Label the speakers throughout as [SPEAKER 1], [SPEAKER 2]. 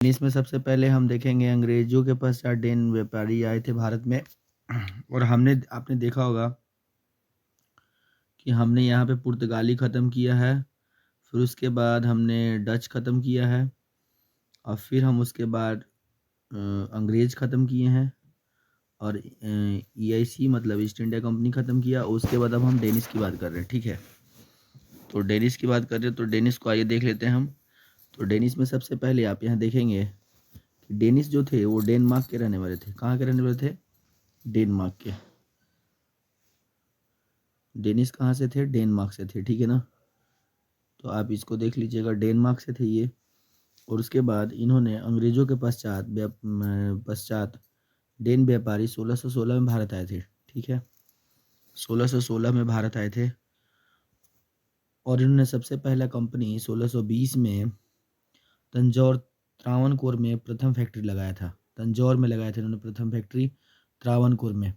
[SPEAKER 1] इसमें सबसे पहले हम देखेंगे अंग्रेजों के पश्चात डेन व्यापारी आए थे भारत में। और आपने देखा होगा कि हमने यहाँ पे पुर्तगाली ख़त्म किया है, फिर उसके बाद हमने डच ख़त्म किया है, और फिर हम उसके बाद अंग्रेज़ ख़त्म किए हैं, और EIC मतलब ईस्ट इंडिया कंपनी ख़त्म किया। उसके बाद अब हम डेनिस की बात कर रहे हैं, ठीक है। तो डेनिस की बात कर रहे हैं, तो डेनिस को आइए देख लेते हैं हम। तो डेनिस में सबसे पहले आप यहाँ देखेंगे कि डेनिस जो थे वो डेनमार्क के रहने वाले थे। कहाँ के रहने वाले थे? डेनमार्क के। डेनिस कहाँ से थे? डेनमार्क से थे, ठीक है ना। तो आप इसको देख लीजिएगा, डेनमार्क से थे ये। और उसके बाद इन्होंने अंग्रेजों के पश्चात डेन व्यापारी 1616 में भारत आए थे, ठीक है। 1616 में भारत आए थे, और इन्होंने सबसे पहला कंपनी 1620 में तंजौर त्रावणकोर में प्रथम फैक्ट्री लगाया था। तंजौर में लगाया था इन्होंने प्रथम फैक्ट्री, त्रावणकोर में।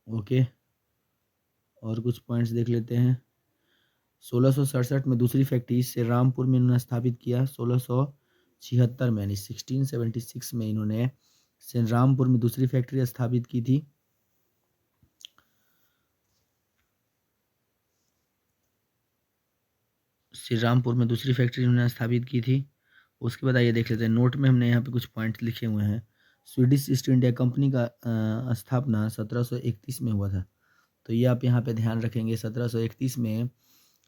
[SPEAKER 1] ओके, और कुछ पॉइंट्स देख लेते हैं। 1667 में दूसरी फैक्ट्री श्री रामपुर में इन्होंने स्थापित किया। 1676 में यानी 1676 में इन्होंने श्री रामपुर में दूसरी फैक्ट्री स्थापित की थी। श्री रामपुर में दूसरी फैक्ट्री इन्होंने स्थापित की थी। उसके बाद आइए देख लेते हैं, नोट में हमने यहाँ पे कुछ पॉइंट लिखे हुए हैं। स्वीडिश ईस्ट इंडिया कंपनी का स्थापना 1731 में हुआ था। तो ये आप यहाँ पे ध्यान रखेंगे, 1731 में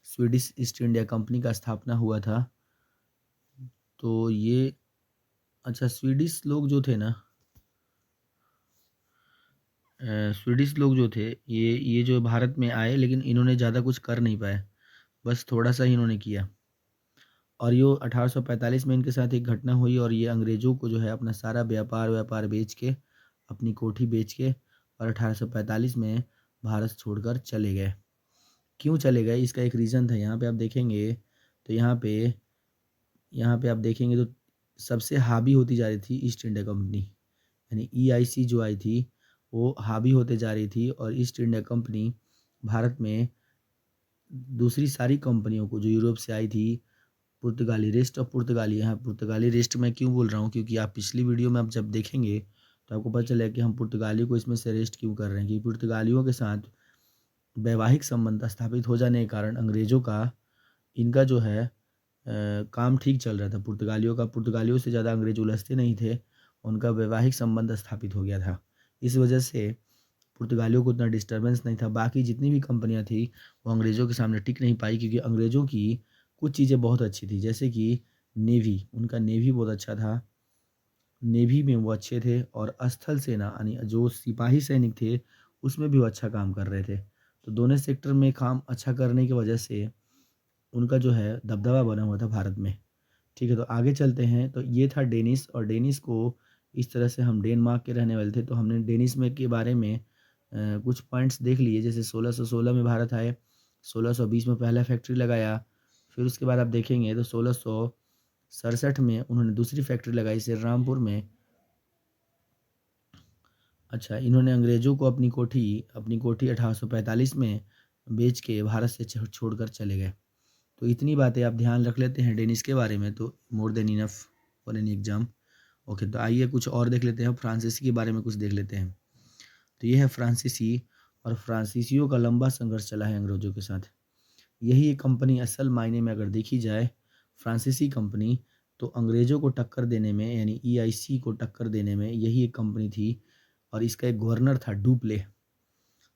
[SPEAKER 1] स्वीडिश ईस्ट इंडिया कंपनी का स्थापना हुआ था। तो ये अच्छा, स्वीडिश लोग जो थे ना, स्वीडिश लोग जो थे ये जो भारत में आए, लेकिन इन्होंने ज़्यादा कुछ कर नहीं पाए, बस थोड़ा सा ही इन्होंने किया। और ये 1845 में इनके साथ एक घटना हुई, और ये अंग्रेज़ों को जो है अपना सारा व्यापार बेच के, अपनी कोठी बेच के, और 1845 में भारत छोड़कर चले गए। क्यों चले गए, इसका एक रीज़न था। यहाँ पे आप देखेंगे तो यहाँ पे आप देखेंगे तो सबसे हावी होती जा रही थी ईस्ट इंडिया कंपनी, यानी EIC जो आई थी वो हावी होते जा रही थी, और ईस्ट इंडिया कंपनी भारत में दूसरी सारी कंपनियों को जो यूरोप से आई थी, पुर्तगाली रेस्ट और पुर्तगाली, यहाँ पुर्तगाली रेस्ट मैं क्यों बोल रहा हूँ, क्योंकि आप पिछली वीडियो में आप जब देखेंगे तो आपको पता चलेगा कि हम पुर्तगाली को इसमें से रेस्ट क्यों कर रहे हैं। कि पुर्तगालियों के साथ वैवाहिक संबंध स्थापित हो जाने के कारण अंग्रेज़ों का इनका जो है काम ठीक चल रहा था। पुर्तगालियों से ज़्यादा अंग्रेज उलझते नहीं थे, उनका वैवाहिक संबंध स्थापित हो गया था। इस वजह से पुर्तगालियों को उतना डिस्टर्बेंस नहीं था। बाकी जितनी भी कंपनियां थी वो अंग्रेज़ों के सामने टिक नहीं पाई, क्योंकि अंग्रेज़ों की कुछ चीज़ें बहुत अच्छी थी, जैसे कि नेवी, उनका नेवी बहुत अच्छा था। नेवी में वो अच्छे थे, और स्थल सेना यानी जो सिपाही सैनिक थे उसमें भी वो अच्छा काम कर रहे थे। तो दोनों सेक्टर में काम अच्छा करने की वजह से उनका जो है दबदबा बना हुआ था भारत में। ठीक है, तो आगे चलते हैं। तो ये था डेनिस, और डेनिस को इस तरह से, हम डेनमार्क के रहने वाले थे, तो हमने डेनिस में के बारे में कुछ पॉइंट्स देख लिए। जैसे 1616 में भारत आए, 1620 में पहला फैक्ट्री लगाया, फिर उसके बाद आप देखेंगे तो 1667 में उन्होंने दूसरी फैक्ट्री लगाई श्री रामपुर में। अच्छा, इन्होंने अंग्रेज़ों को अपनी कोठी 1845 में बेच के भारत से छोड़कर चले गए। तो इतनी बातें आप ध्यान रख लेते हैं डेनिस के बारे में, तो more than enough for any exam. Okay, तो आइए कुछ और देख लेते हैं, फ्रांसीसी के बारे में कुछ देख लेते हैं। तो ये है फ्रांसीसी, और फ्रांसीसियों का लंबा संघर्ष चला है अंग्रेज़ों के साथ। यही एक कंपनी असल मायने में अगर देखी जाए, फ्रांसीसी कंपनी, तो अंग्रेज़ों को टक्कर देने में, यानी EIC को टक्कर देने में यही एक कंपनी थी। और इसका एक गवर्नर था डुप्ले।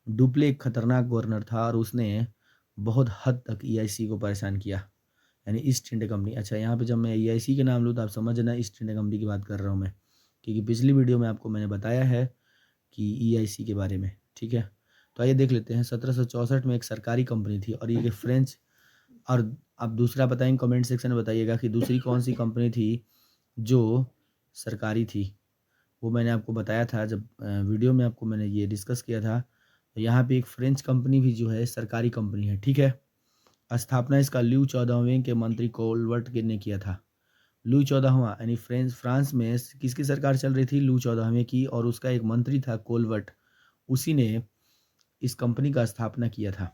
[SPEAKER 1] डुप्ले एक खतरनाक गवर्नर था, और उसने बहुत हद तक EIC को परेशान किया, यानी ईस्ट इंडिया कंपनी। अच्छा, यहाँ पे जब मैं EIC के नाम लूँ तो आप समझना ईस्ट इंडिया कंपनी की बात कर रहा हूँ मैं, क्योंकि पिछली वीडियो में आपको मैंने बताया है कि EIC के बारे में। ठीक है, तो आइए देख लेते हैं। 1764 में एक सरकारी कंपनी थी, और ये फ्रेंच। और आप दूसरा बताएंगे, कमेंट सेक्शन में बताइएगा कि दूसरी कौन सी कंपनी थी जो सरकारी थी। वो मैंने आपको बताया था जब वीडियो में आपको मैंने ये डिस्कस किया था। तो यहाँ पे एक फ्रेंच कंपनी भी जो है सरकारी कंपनी है, ठीक है। स्थापना इसका लुई 14वें के मंत्री कोलवर्ट ने किया था। लुई 14वां यानी फ्रांस में किसकी सरकार चल रही थी? लुई 14वें की, और उसका एक मंत्री था कोलवर्ट, उसी ने इस कंपनी का स्थापना किया था।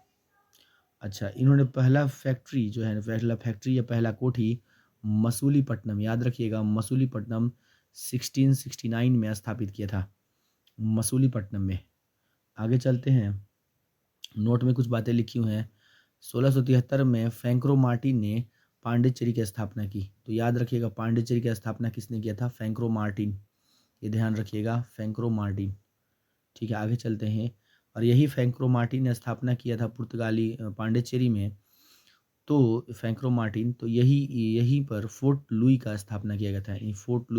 [SPEAKER 1] अच्छा, इन्होंने पहला फैक्ट्री जो है, पहला फैक्ट्री या पहला कोठी मसूलीपट्टनम, याद रखिएगा मसूलीपट्टनम 1669 में स्थापित किया था, मसूलीपट्टनम में। आगे चलते हैं, नोट में कुछ बातें लिखी हुई हैं। 1673 में फ्रैंको मार्टिन ने पांडिचेरी की स्थापना की। तो याद रखिएगा पांडिचेरी की स्थापना किसने किया था? फ्रैंको मार्टिन, ये ध्यान रखिएगा, फ्रैंको मार्टिन। ठीक है, आगे चलते हैं। और यही फ्रैंको मार्टिन ने स्थापना किया था पुर्तगाली पांडिचेरी में। तो फ्रैंको मार्टिन, तो यहीं पर फोर्ट लुई का स्थापना किया गया था। फोर्ट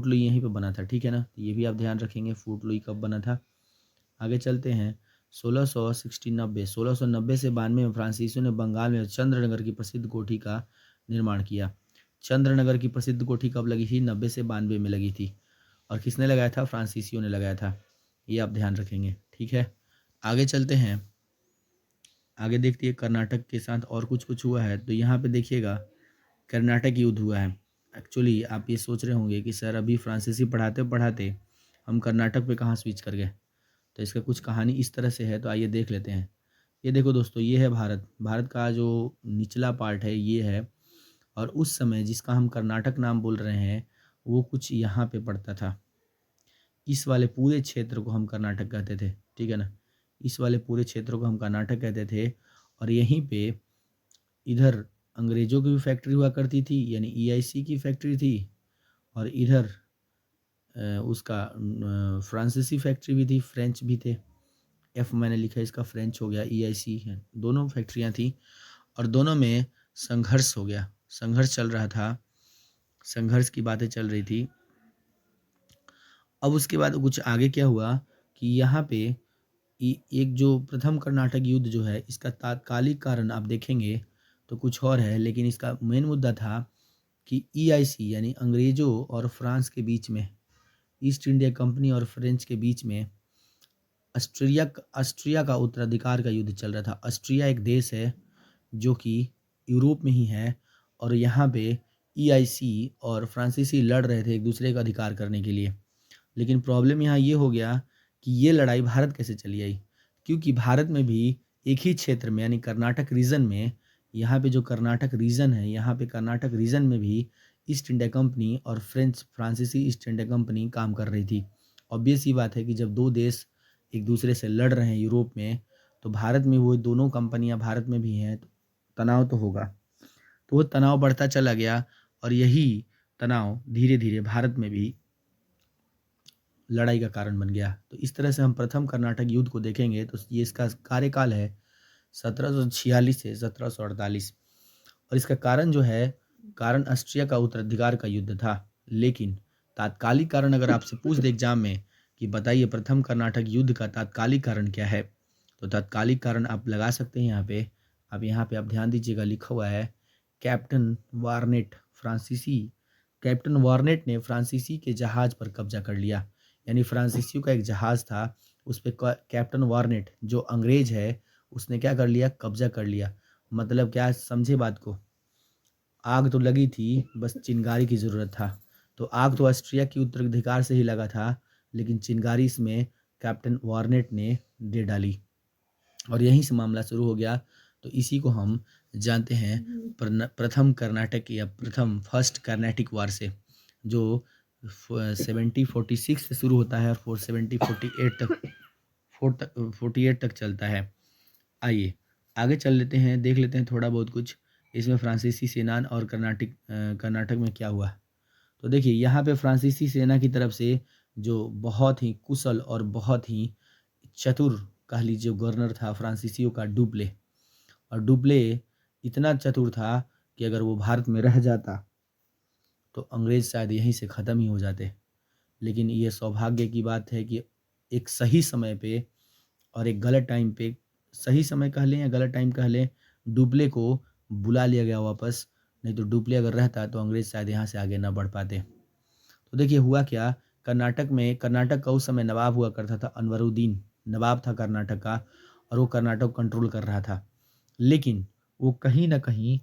[SPEAKER 1] लुई यहीं पे बना था। ठीक है ना, तो ये भी आप ध्यान रखेंगे, फोर्ट लुई कब बना था। आगे चलते हैं, 1690 से 92 में फ्रांसीसियों ने बंगाल में चंद्रनगर की प्रसिद्ध कोठी का निर्माण किया। चंद्रनगर की प्रसिद्ध कोठी कब लगी थी? 90 से 92 में लगी थी। और किसने लगाया था? फ्रांसीसियों ने लगाया था। ये आप ध्यान रखेंगे। ठीक है, आगे चलते हैं, आगे देखते हैं कर्नाटक के साथ और कुछ कुछ हुआ है। तो यहाँ पे देखिएगा कर्नाटक युद्ध हुआ है। एक्चुअली आप ये सोच रहे होंगे कि सर अभी फ्रांसीसी पढ़ाते पढ़ाते हम कर्नाटक पे कहाँ स्विच कर गए। तो इसका कुछ कहानी इस तरह से है, तो आइए देख लेते हैं। ये देखो दोस्तों, ये है भारत। भारत का जो निचला पार्ट है ये है, और उस समय जिसका हम कर्नाटक नाम बोल रहे हैं वो कुछ यहाँ पे पड़ता था। इस वाले पूरे क्षेत्र को हम कर्नाटक कहते थे। ठीक है ना, इस वाले पूरे क्षेत्र को हम कर्नाटक कहते थे। और यहीं पे इधर अंग्रेज़ों की भी फैक्ट्री हुआ करती थी, यानी ईआईसी की फैक्ट्री थी। और इधर उसका फ्रांसीसी फैक्ट्री भी थी, फ्रेंच भी थे। एफ मैंने लिखा है, इसका फ्रेंच हो गया, ईआईसी है। दोनों फैक्ट्रियाँ थी और दोनों में संघर्ष हो गया, संघर्ष चल रहा था, संघर्ष की बातें चल रही थी। अब उसके बाद कुछ आगे क्या हुआ कि यहाँ पे एक जो प्रथम कर्नाटक युद्ध जो है, इसका तात्कालिक कारण आप देखेंगे तो कुछ और है, लेकिन इसका मेन मुद्दा था कि ईआईसी यानी अंग्रेज़ों और फ्रांस के बीच में, ईस्ट इंडिया कंपनी और फ्रेंच के बीच में ऑस्ट्रिया का उत्तराधिकार का युद्ध चल रहा था। ऑस्ट्रिया एक देश है जो कि यूरोप में ही है, और यहाँ पे ईआईसी और फ्रांसीसी लड़ रहे थे एक दूसरे का अधिकार करने के लिए। लेकिन प्रॉब्लम यहाँ ये हो गया कि ये लड़ाई भारत कैसे चली आई, क्योंकि भारत में भी एक ही क्षेत्र में यानी कर्नाटक रीजन में, यहाँ पे जो कर्नाटक रीजन है, यहाँ पे कर्नाटक रीजन में भी ईस्ट इंडिया कंपनी और फ्रांसीसी ईस्ट इंडिया कंपनी काम कर रही थी। ऑब्वियस ही बात है कि जब दो देश एक दूसरे से लड़ रहे हैं यूरोप में, तो भारत में वो दोनों कंपनियां भारत में भी हैं, तो तनाव तो होगा। तो वो तनाव बढ़ता चला गया और यही तनाव धीरे धीरे भारत में भी लड़ाई का कारण बन गया। तो इस तरह से हम प्रथम कर्नाटक युद्ध को देखेंगे तो ये इसका कार्यकाल है 1746 से 1748। और इसका कारण जो है, कारण ऑस्ट्रिया का उत्तराधिकार का युद्ध था। लेकिन तात्कालिक कारण अगर आपसे पूछ दे एग्जाम में कि बताइए प्रथम कर्नाटक युद्ध का तात्कालिक कारण क्या है, तो तात्कालिक कारण आप लगा सकते हैं यहाँ पे आप ध्यान दीजिएगा, लिखा हुआ है कैप्टन वार्नेट, कैप्टन वार्नेट ने फ्रांसीसी के जहाज पर कब्जा कर लिया। यानी फ्रांसीसियों का एक जहाज था, उस पर कैप्टन वार्नेट जो अंग्रेज है उसने क्या कर लिया? कब्जा कर लिया। मतलब क्या, समझे बात को? आग तो लगी थी, बस चिंगारी की ज़रूरत था। तो आग तो ऑस्ट्रिया की उत्तराधिकार से ही लगा था, लेकिन चिंगारी इसमें कैप्टन वार्नेट ने दे डाली और यहीं से मामला शुरू हो गया। तो इसी को हम जानते हैं प्रथम कर्नाटक या प्रथम फर्स्ट कर्नाटिक वार से, जो 1746 से शुरू होता है और 48 तक चलता है। आइए आगे चल लेते हैं, देख लेते हैं थोड़ा बहुत कुछ इसमें फ्रांसीसी सेना और कर्नाटक में क्या हुआ। तो देखिए यहाँ पे फ्रांसीसी सेना की तरफ से जो बहुत ही कुशल और बहुत ही चतुर कह लीजिए गवर्नर था फ्रांसीसियों का, डुप्ले। और डुप्ले इतना चतुर था कि अगर वो भारत में रह जाता तो अंग्रेज शायद यहीं से ख़त्म ही हो जाते। लेकिन ये सौभाग्य की बात है कि एक सही समय पे और एक गलत टाइम पे, सही समय कह लें या गलत टाइम कह लें, डुप्ले को बुला लिया गया वापस। नहीं तो डुप्ले अगर रहता तो अंग्रेज शायद यहाँ से आगे ना बढ़ पाते। तो देखिए हुआ क्या, कर्नाटक का उस समय नवाब हुआ करता था, अनवरुद्दीन नवाब था कर्नाटक का, और वो कर्नाटक को कंट्रोल कर रहा था। लेकिन वो कहीं ना कहीं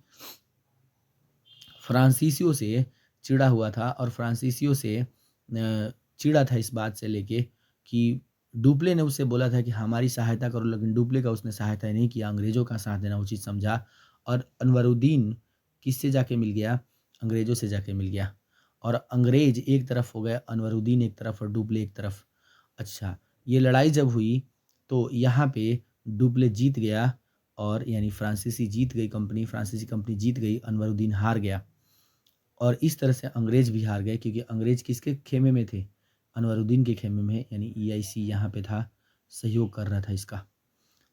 [SPEAKER 1] फ्रांसीसियों से चिढ़ा हुआ था, और फ्रांसीसियों से चिढ़ा था इस बात से लेके कि डुप्ले ने उससे बोला था कि हमारी सहायता करो, लेकिन डुप्ले का उसने सहायता नहीं किया, अंग्रेज़ों का साथ देना उचित समझा। और अनवरुद्दीन किससे जाके मिल गया? अंग्रेज़ों से जाके मिल गया और अंग्रेज़ एक तरफ हो गए, अनवरुद्दीन एक तरफ और डुप्ले एक तरफ। अच्छा, ये लड़ाई जब हुई तो यहाँ पे डुप्ले जीत गया और यानी फ्रांसीसी कंपनी जीत गई, अनवरुद्दीन हार गया और इस तरह से अंग्रेज़ भी हार गए क्योंकि अंग्रेज़ किसके खेमे में थे? अनवरुद्दीन के खेमे में, यानी ईआईसी यहाँ पे था, सहयोग कर रहा था इसका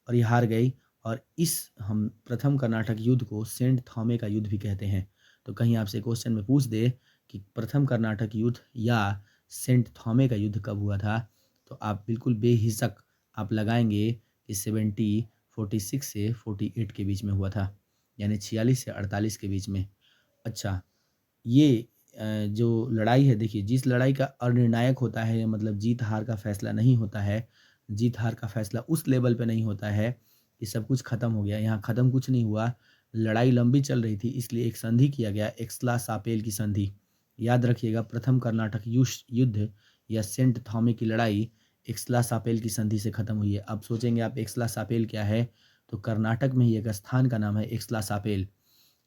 [SPEAKER 1] और ये हार गई और इस हम प्रथम कर्नाटक युद्ध को सेंट थॉमे का युद्ध भी कहते हैं। तो कहीं आपसे क्वेश्चन में पूछ दे कि प्रथम कर्नाटक युद्ध या सेंट थॉमे का युद्ध कब हुआ था, तो आप बिल्कुल बेहिचक आप लगाएँगे कि 46 से 48 के बीच में हुआ था, यानी 46 से 48 के बीच में। अच्छा, ये जो लड़ाई है, देखिए जिस लड़ाई का अनिर्णायक होता है, मतलब जीत-हार का फैसला नहीं होता है, जीत-हार का फैसला उस लेवल पे नहीं होता है कि सब कुछ खत्म हो गया, यहाँ खत्म कुछ नहीं हुआ, लड़ाई लंबी चल रही थी इसलिए एक संधि किया गया, एक्सला-सापेल की संधि। याद रखिएगा, प्रथम कर्नाटक युद्ध या सेंट थॉमे की लड़ाई एक्सला-सापेल की संधि से खत्म हुई है। अब सोचेंगे आप एक्सला-सापेल क्या है? तो कर्नाटक में ही एक स्थान का नाम है एक्सला-सापेल,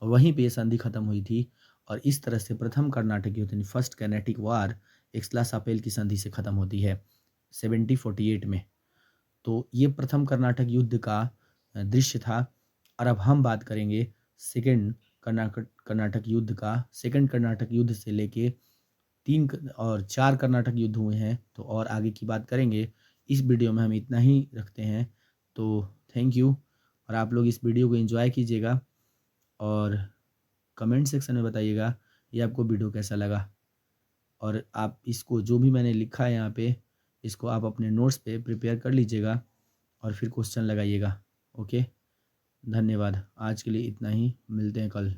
[SPEAKER 1] वहीं पे ये संधि खत्म हुई थी और इस तरह से प्रथम कर्नाटक युद्ध यानी फर्स्ट कर्नेटिक वार एक्सला-सापेल की संधि से खत्म होती है 1748 में। तो ये प्रथम कर्नाटक युद्ध का दृश्य था और अब हम बात करेंगे सेकंड कर्नाटक युद्ध का। सेकंड कर्नाटक युद्ध से लेके 3 और 4 कर्नाटक युद्ध हुए हैं, तो और आगे की बात करेंगे। इस वीडियो में हम इतना ही रखते हैं, तो थैंक यू और आप लोग इस वीडियो को एंजॉय कीजिएगा और कमेंट सेक्शन में बताइएगा ये आपको वीडियो कैसा लगा और आप इसको जो भी मैंने लिखा है यहाँ पे, इसको आप अपने नोट्स पे प्रिपेयर कर लीजिएगा और फिर क्वेश्चन लगाइएगा। ओके, धन्यवाद। आज के लिए इतना ही, मिलते हैं कल।